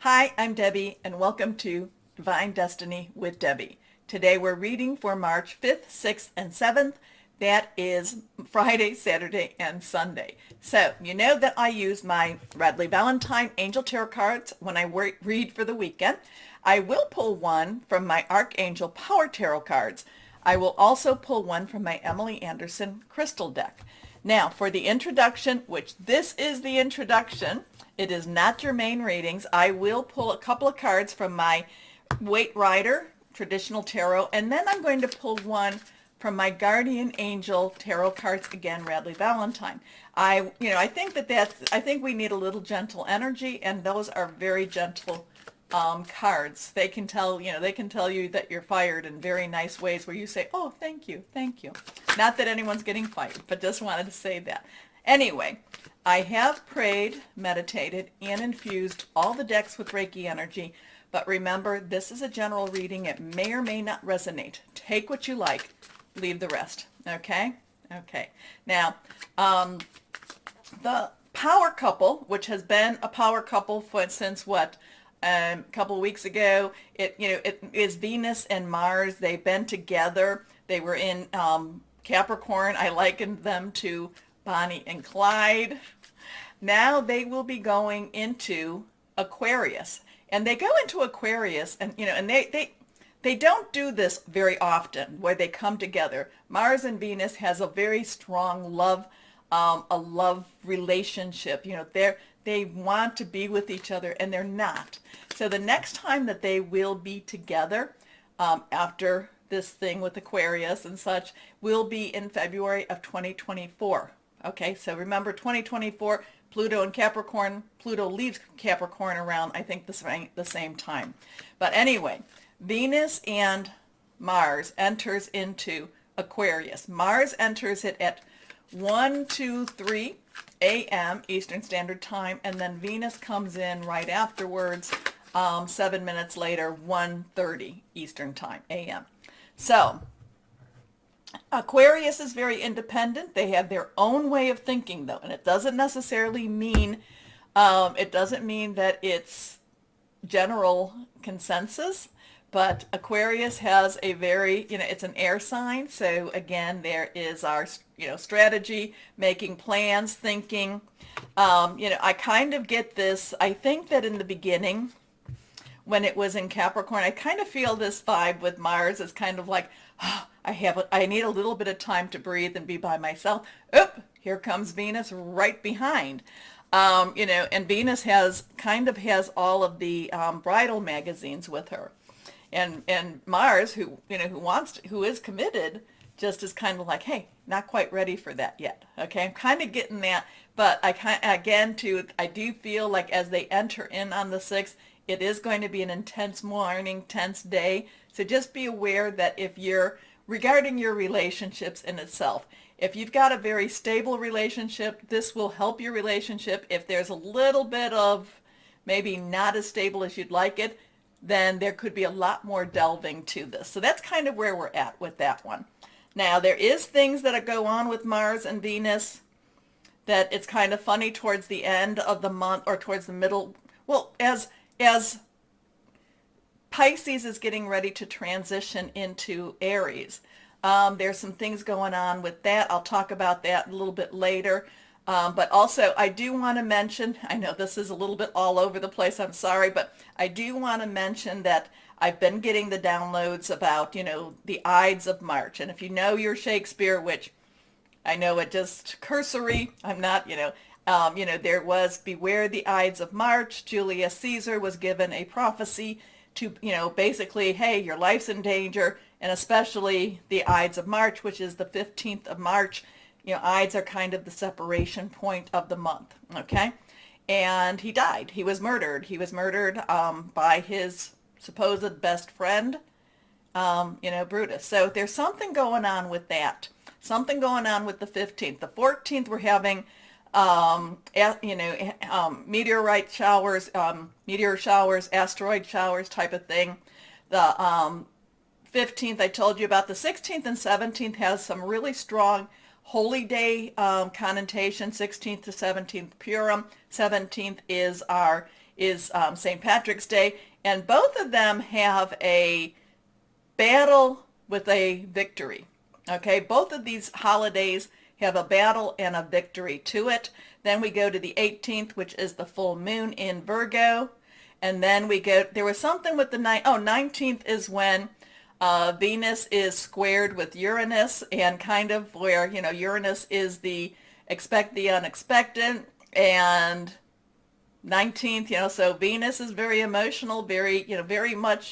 Hi, I'm Debbie, and welcome to Divine Destiny with Debbie. Today we're reading for March 5th, 6th, and 7th. That is Friday, Saturday, and Sunday. So, you know that I use my Radley Valentine Angel Tarot cards when I read for the weekend. I will pull one from my Archangel Power Tarot cards. I will also pull one from my Emily Anderson Crystal deck. Now, for the introduction, which this is the introduction, it is not your main readings. I will pull a couple of cards from my Waite Rider Traditional Tarot, and then I'm going to pull one from my Guardian Angel Tarot cards, again, Radley Valentine. I think we need a little gentle energy, and those are very gentle cards. They can tell you that you're fired in very nice ways where you say, oh, thank you, thank you. Not that anyone's getting fired, but just wanted to say that. Anyway, I have prayed, meditated, and infused all the decks with Reiki energy, but remember, this is a general reading. It may or may not resonate. Take what you like, leave the rest, okay? Okay. Now, the power couple, which has been a power couple since what? A couple of weeks ago, it is Venus and Mars. They've been together. They were in Capricorn. I likened them to Bonnie and Clyde. Now they will be going into Aquarius, and they go into Aquarius, and they don't do this very often where they come together. Mars and Venus has a very strong love, a love relationship. They want to be with each other, and they're not. So the next time that they will be together after this thing with Aquarius and such will be in February of 2024. Okay, so remember 2024, Pluto and Capricorn. Pluto leaves Capricorn around, I think, the same time. But anyway, Venus and Mars enters into Aquarius. Mars enters it at 1:23 a.m. Eastern Standard Time, and then Venus comes in right afterwards, 7 minutes later, 1:30 Eastern Time, a.m. So, Aquarius is very independent. They have their own way of thinking, though, and it doesn't necessarily mean, that it's general consensus, but Aquarius has a very, it's an air sign. So again, there is our, strategy, making plans, thinking. I kind of get this. I think that in the beginning, when it was in Capricorn, I kind of feel this vibe with Mars is kind of like, oh, I need a little bit of time to breathe and be by myself. Oop, here comes Venus right behind. And Venus has all of the bridal magazines with her. And Mars, who is committed, just is kind of like, hey, not quite ready for that yet. Okay, I'm kind of getting that, but I do feel like as they enter in on the 6th, it is going to be an intense morning, tense day. So just be aware that if you're regarding your relationships in itself, if you've got a very stable relationship, this will help your relationship. If there's a little bit of maybe not as stable as you'd like it, then there could be a lot more delving to this. So that's kind of where we're at with that one. Now, there is things that go on with Mars and Venus that it's kind of funny towards the end of the month or towards the middle. Well, as Pisces is getting ready to transition into Aries, there's some things going on with that. I'll talk about that a little bit later. But also, I do want to mention, I know this is a little bit all over the place, I'm sorry, but I do want to mention that I've been getting the downloads about, the Ides of March. And if you know your Shakespeare, which I know it just cursory, I'm not, there was Beware the Ides of March. Julius Caesar was given a prophecy to, basically, hey, your life's in danger, and especially the Ides of March, which is the 15th of March. Ides are kind of the separation point of the month, okay? And he died. He was murdered. He was murdered by his supposed best friend, Brutus. So there's something going on with that. Something going on with the 15th. The 14th, we're having, meteor showers, asteroid showers type of thing. The 15th, I told you about. The 16th and 17th has some really strong holy day connotation. 16th to 17th Purim. 17th is is St. Patrick's Day, and both of them have a battle with a victory. Okay, both of these holidays have a battle and a victory to it. Then we go to the 18th, which is the full moon in Virgo. And then we go, there was something with the 19th is when Venus is squared with Uranus, and kind of where, Uranus is the expect the unexpected, and 19th, so Venus is very emotional, very,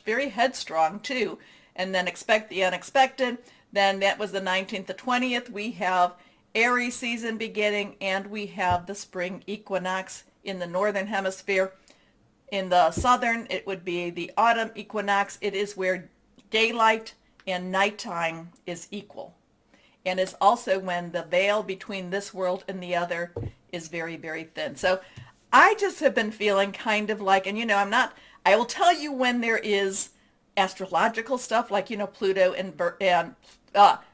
very headstrong too. And then expect the unexpected. Then that was the 19th to 20th. We have Aries season beginning, and we have the spring equinox in the northern hemisphere. In the southern, it would be the autumn equinox. It is where daylight and nighttime is equal. And it's also when the veil between this world and the other is very, very thin. So I just have been feeling kind of like, and I will tell you when there is astrological stuff like, Pluto and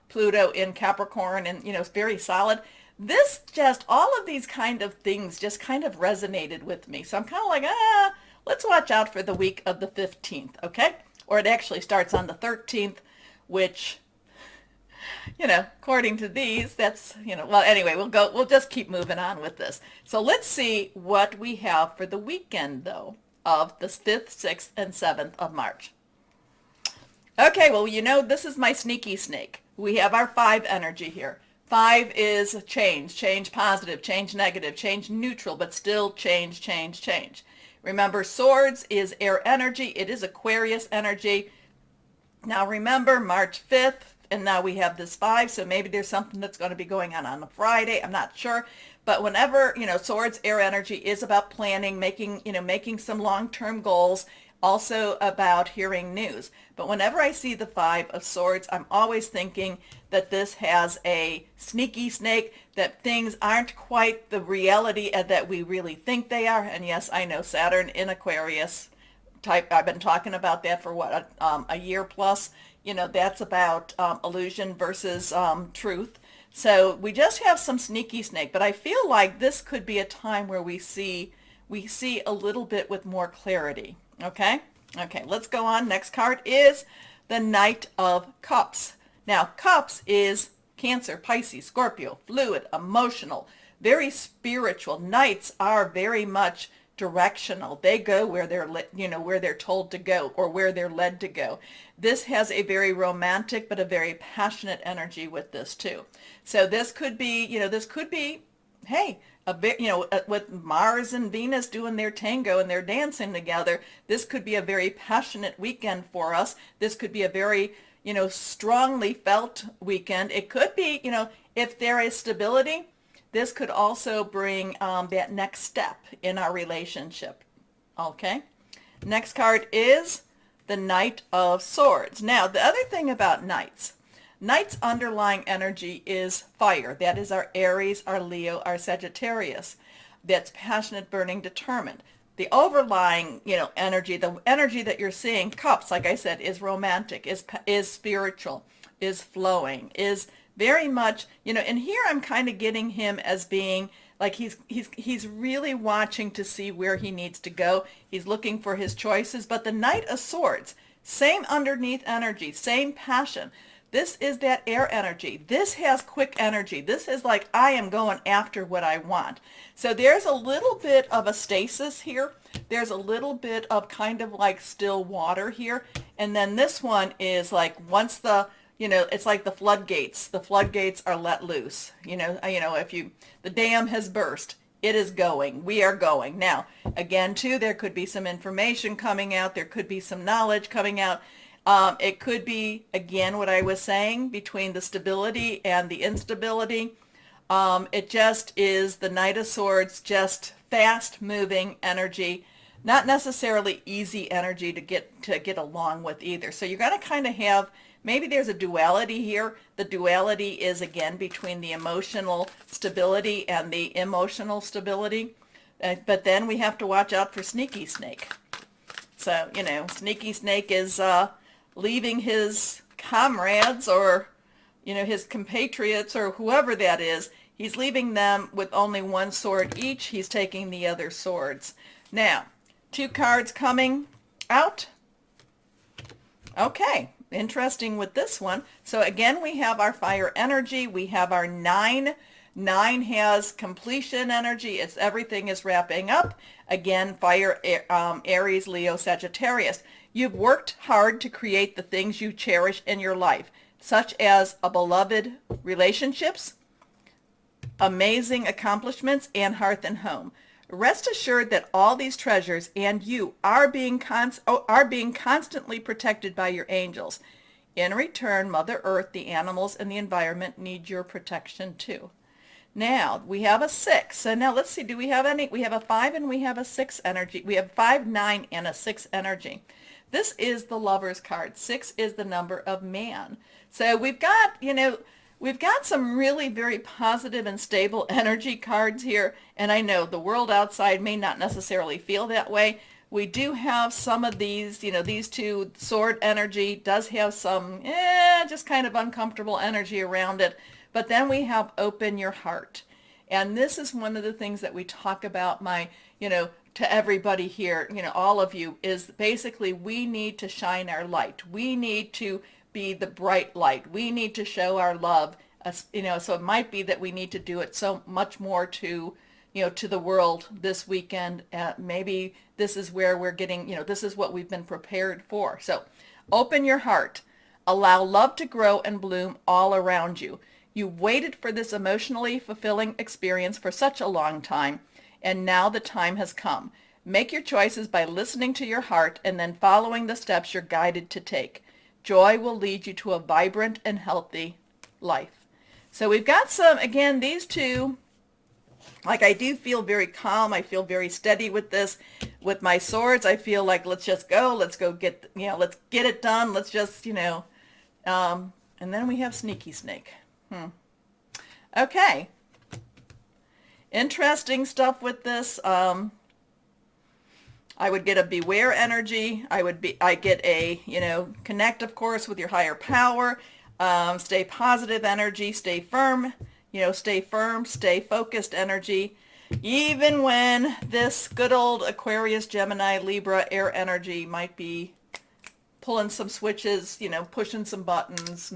Pluto in Capricorn, and, it's very solid. This just, all of these kind of things just kind of resonated with me. So I'm kind of like, let's watch out for the week of the 15th, okay? Or it actually starts on the 13th, which, according to these, that's, well, anyway, we'll just keep moving on with this. So let's see what we have for the weekend, though, of the 5th, 6th, and 7th of March. Okay, well, this is my sneaky snake. We have our 5 energy here. 5 is change positive, change negative, change neutral, but still change. Remember, swords is air energy. It is Aquarius energy. Now remember, March 5th, and now we have this 5, so maybe there's something that's going to be going on a Friday. I'm not sure. But whenever, swords, air energy is about planning, making some long-term goals, also about hearing news. But whenever I see the 5 of swords, I'm always thinking that this has a sneaky snake, that things aren't quite the reality that we really think they are. And yes, I know Saturn in Aquarius type, I've been talking about that for what, a year plus. That's about illusion versus truth. So we just have some sneaky snake, but I feel like this could be a time where we see a little bit with more clarity. Okay, let's go on. Next card is the Knight of Cups. Now, Cups is Cancer, Pisces, Scorpio, fluid, emotional, very spiritual. Knights are very much directional. They go where they're where they're told to go, or where they're led to go. This has a very romantic but a very passionate energy with this too. So this could be, hey, a bit, with Mars and Venus doing their tango and they're dancing together, this could be a very passionate weekend for us. This could be a very, strongly felt weekend. It could be, if there is stability, this could also bring that next step in our relationship. Okay. Next card is the Knight of Swords. Now, the other thing about knights, Knight's underlying energy is fire. That is our Aries, our Leo, our Sagittarius. That's passionate, burning, determined. The overlying, energy, the energy that you're seeing, Cups, like I said, is romantic, is spiritual, is flowing, is very much, and here I'm kind of getting him as being like he's really watching to see where he needs to go. He's looking for his choices. But the Knight of Swords, same underneath energy, same passion. This is that air energy. This has quick energy. This is like, I am going after what I want. So there's a little bit of a stasis here. There's a little bit of kind of like still water here. And then this one is like once the, it's like the floodgates. The floodgates are let loose. The dam has burst. It is going. We are going. Now, again, too, there could be some information coming out. There could be some knowledge coming out. It could be, again, what I was saying, between the stability and the instability. It just is the Knight of Swords, just fast-moving energy, not necessarily easy energy to get along with either. So you're going to kind of have, maybe there's a duality here. The duality is, again, between the emotional stability and the emotional stability. But then we have to watch out for Sneaky Snake. So, Sneaky Snake is leaving his comrades or, his compatriots or whoever that is. He's leaving them with only one sword each. He's taking the other swords. Now, 2 cards coming out. Okay, interesting with this one. So again, we have our fire energy. We have our 9. 9 has completion energy. It's everything is wrapping up. Again, fire, Aries, Leo, Sagittarius. You've worked hard to create the things you cherish in your life, such as a beloved relationships, amazing accomplishments, and hearth and home. Rest assured that all these treasures and you are being constantly protected by your angels. In return, Mother Earth, the animals, and the environment need your protection too. Now, we have a 6. So now let's see, do we have any? We have a 5 and we have a 6 energy. We have 5, 9, and a 6 energy. This is the Lover's card. 6 is the number of man. So we've got, we've got some really very positive and stable energy cards here. And I know the world outside may not necessarily feel that way. We do have some of these, these 2, sword energy does have some, just kind of uncomfortable energy around it. But then we have open your heart. And this is one of the things that we talk about to everybody here, all of you, is basically we need to shine our light. We need to be the bright light. We need to show our love. So it might be that we need to do it so much more to the world this weekend. Maybe this is where we're getting, this is what we've been prepared for. So open your heart. Allow love to grow and bloom all around you. You've waited for this emotionally fulfilling experience for such a long time, and now the time has come. Make your choices by listening to your heart and then following the steps you're guided to take. Joy will lead you to a vibrant and healthy life. So we've got some, again, these 2, like I do feel very calm. I feel very steady with this. With my swords, I feel like let's just go. Let's go get, let's get it done. Let's just, and then we have Sneaky Snake. Okay. Interesting stuff with this. I would get a beware energy. I get a, connect, of course, with your higher power. Stay positive energy. Stay firm. Stay focused energy. Even when this good old Aquarius, Gemini, Libra, air energy might be pulling some switches, pushing some buttons,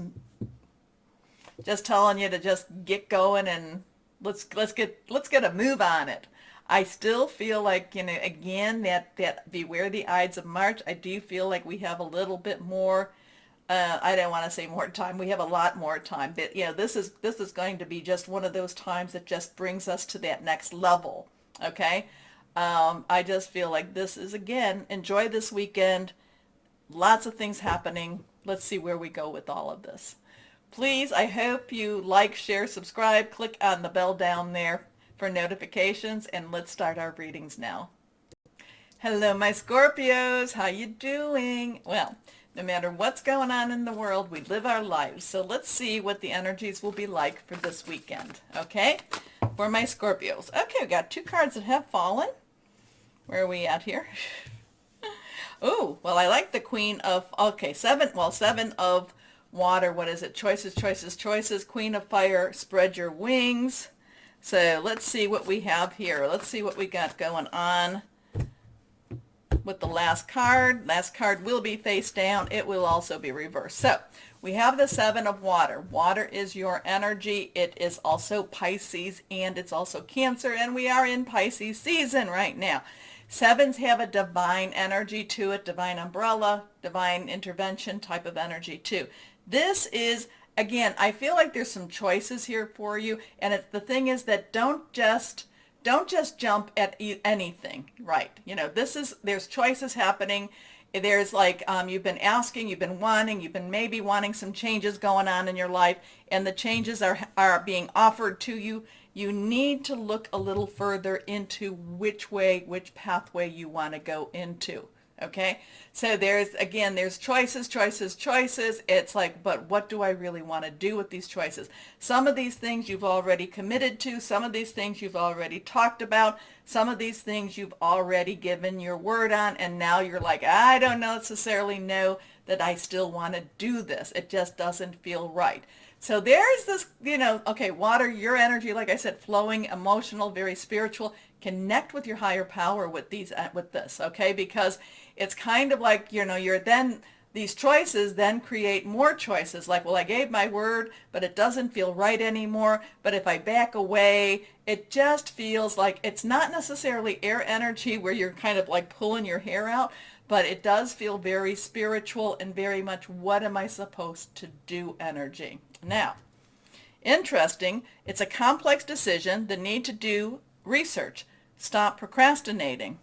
just telling you to just get going and let's get a move on it. I still feel like, again, that beware the Ides of March. I do feel like we have a little bit more, I don't want to say more time. We have a lot more time. But, this is going to be just one of those times that just brings us to that next level. Okay? I just feel like this is, again, enjoy this weekend. Lots of things happening. Let's see where we go with all of this. Please, I hope you like, share, subscribe, click on the bell down there for notifications, and let's start our readings now. Hello, my Scorpios. How you doing? Well, no matter what's going on in the world, we live our lives. So let's see what the energies will be like for this weekend, okay? For my Scorpios. Okay, we got 2 cards that have fallen. Where are we at here? Oh, well, I like the Queen of, 7 of water. What is it? Choices, choices, choices. Queen of fire, spread your wings. So let's see what we have here. Let's see what we got going on with the last card. Last card will be face down. It will also be reversed. So we have the 7 of water. Water is your energy. It is also Pisces and it's also Cancer, and we are in Pisces season right now. 7s have a divine energy to it, divine umbrella, divine intervention type of energy too. This is, again, I feel like there's some choices here for you, and the thing is that don't just jump at anything, right? There's choices happening. There's like, you've been asking, you've been wanting, you've been maybe wanting some changes going on in your life, and the changes are being offered to you. You need to look a little further into which pathway you want to go into. Okay, so there's choices, choices, choices. It's like, but what do I really want to do with these choices? Some of these things you've already committed to. Some of these things you've already talked about. Some of these things you've already given your word on. And now you're like, I don't necessarily know that I still want to do this. It just doesn't feel right. So there's this, okay, water, your energy, like I said, flowing, emotional, very spiritual, Connect with your higher power with this, okay? Because it's kind of like, you're then, these choices then create more choices. Like, well, I gave my word, but it doesn't feel right anymore. But if I back away, it just feels like it's not necessarily air energy where you're kind of like pulling your hair out, but it does feel very spiritual and very much what am I supposed to do energy. Now, interesting, it's a complex decision, the need to do research. Stop procrastinating.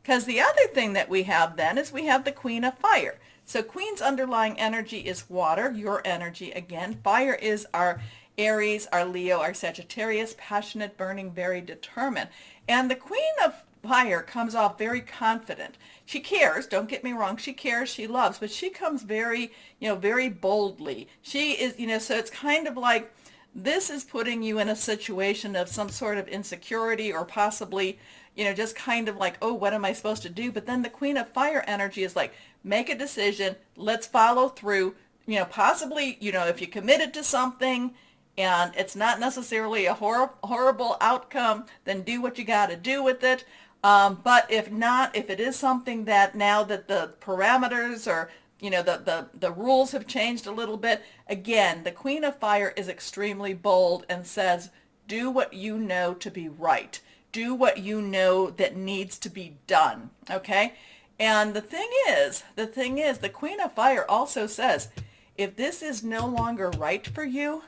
Because the other thing that we have then is we have the Queen of Fire. So Queen's underlying energy is water, your energy again. Fire is our Aries, our Leo, our Sagittarius, passionate, burning, very determined. And the Queen of Fire comes off very confident. She cares, don't get me wrong, she cares, she loves, but she comes very, very boldly. She is, so it's kind of like this is putting you in a situation of some sort of insecurity or possibly, just kind of like, oh, what am I supposed to do? But then the Queen of Fire energy is like, make a decision, let's follow through, possibly, if you committed to something and it's not necessarily a horrible outcome, then do what you got to do with it. But if not, if it is something that now that the parameters or the rules have changed a little bit, again, the Queen of Fire is extremely bold and says, do what you know to be right. Do what you know that needs to be done, okay? And the thing is, the Queen of Fire also says, if this is no longer right for you,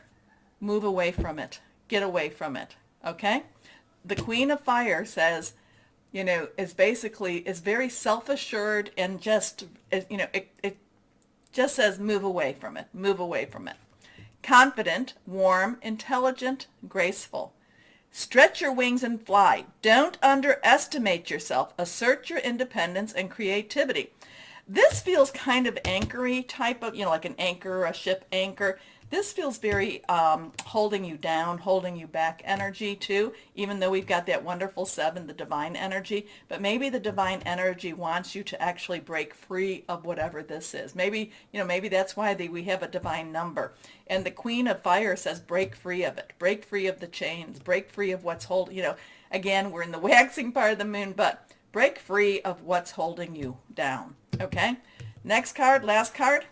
move away from it. Get away from it, okay? The Queen of Fire says, is very self-assured and just, it just says move away from it, move away from it. Confident, warm, intelligent, graceful. Stretch your wings and fly. Don't underestimate yourself. Assert your independence and creativity. This feels kind of anchory type of, like an anchor, a ship anchor. This feels very holding you down, holding you back energy too, even though we've got that wonderful 7, the divine energy. But maybe the divine energy wants you to actually break free of whatever this is. Maybe, maybe that's why we have a divine number. And the Queen of Fire says break free of it. Break free of the chains. Break free of what's holding, again, we're in the waxing part of the moon, but break free of what's holding you down. Okay? Next card, last card.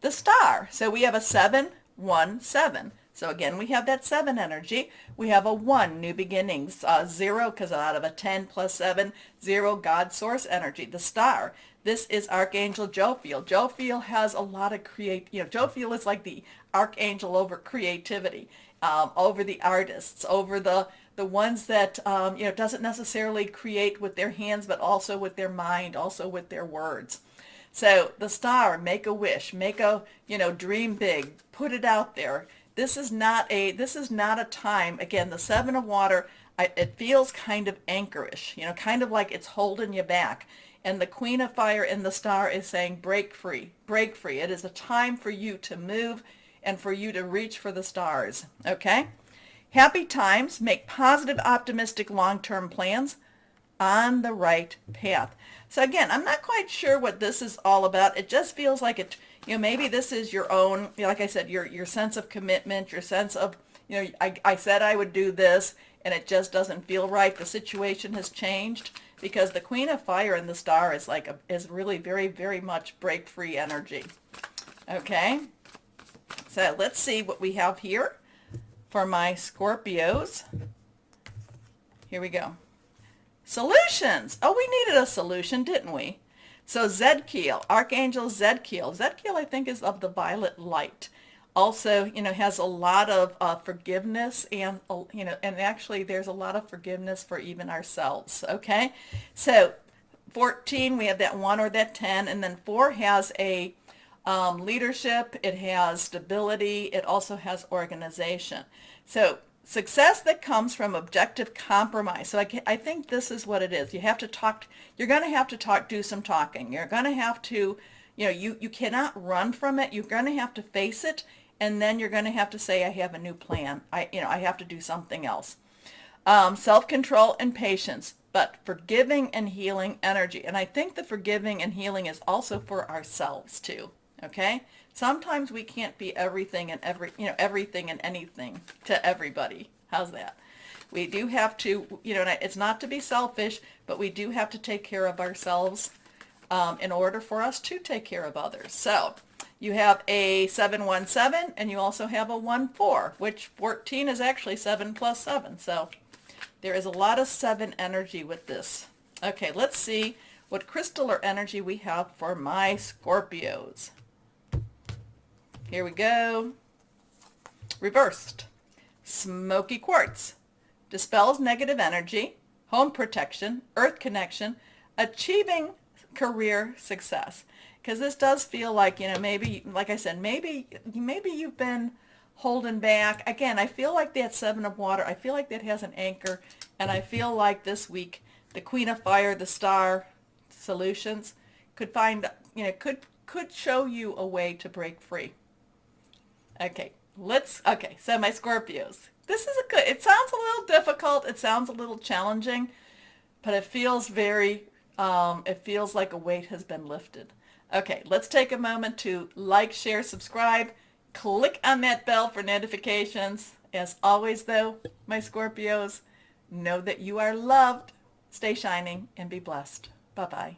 The Star. So we have a 7, 1, 7. So again, we have that 7 energy. We have a 1, new beginnings. 0, because out of a 10 plus 7, 0, God source energy. The Star. This is Archangel Jophiel. Jophiel has a lot of Jophiel is like the archangel over creativity, over the artists, over the ones that, doesn't necessarily create with their hands, but also with their mind, also with their words. So the Star, make a wish, make a, dream big, put it out there. This is not a time, again, the 7 of water, it feels kind of anchorish, kind of like it's holding you back. And the Queen of Fire in the Star is saying, break free, break free. It is a time for you to move and for you to reach for the stars, okay? Happy times, make positive, optimistic, long-term plans, on the right path. So again, I'm not quite sure what this is all about. It just feels like it, maybe this is your own, like I said, your sense of commitment, your sense of, I said I would do this and it just doesn't feel right. The situation has changed because the Queen of Fire in the Star is is really very, very much break free energy. Okay. So let's see what we have here for my Scorpios. Here we go. Solutions. Oh, we needed a solution, didn't we? So Zedkiel, Archangel Zedkiel. Zedkiel, I think, is of the violet light. Also, has a lot of forgiveness and, and actually there's a lot of forgiveness for even ourselves, okay? So 14, we have that 1 or that 10, and then 4 has a leadership, it has stability, it also has organization. So success that comes from objective compromise. So I think this is what it is. You have to talk, you're going to have to do some talking. You're going to have to, you cannot run from it. You're going to have to face it. And then you're going to have to say, I have a new plan. I have to do something else. Self-control and patience, but forgiving and healing energy. And I think the forgiving and healing is also for ourselves too. Okay? Sometimes we can't be everything and everything and anything to everybody. How's that? We do have to, it's not to be selfish, but we do have to take care of ourselves in order for us to take care of others. So you have a 717 and you also have a 14, which 14 is actually 7 plus 7. So there is a lot of 7 energy with this. Okay, let's see what crystal or energy we have for my Scorpios. Here we go. Reversed. Smoky Quartz. Dispels negative energy, home protection, earth connection, achieving career success. Because this does feel like, maybe, like I said, maybe you've been holding back. Again, I feel like that 7 of water, I feel like that has an anchor, and I feel like this week, the Queen of Fire, the Star Solutions, could find, could show you a way to break free. Okay, so my Scorpios. This is it sounds a little difficult, it sounds a little challenging, but it feels it feels like a weight has been lifted. Okay, let's take a moment to like, share, subscribe, click on that bell for notifications. As always though, my Scorpios, know that you are loved, stay shining, and be blessed. Bye-bye.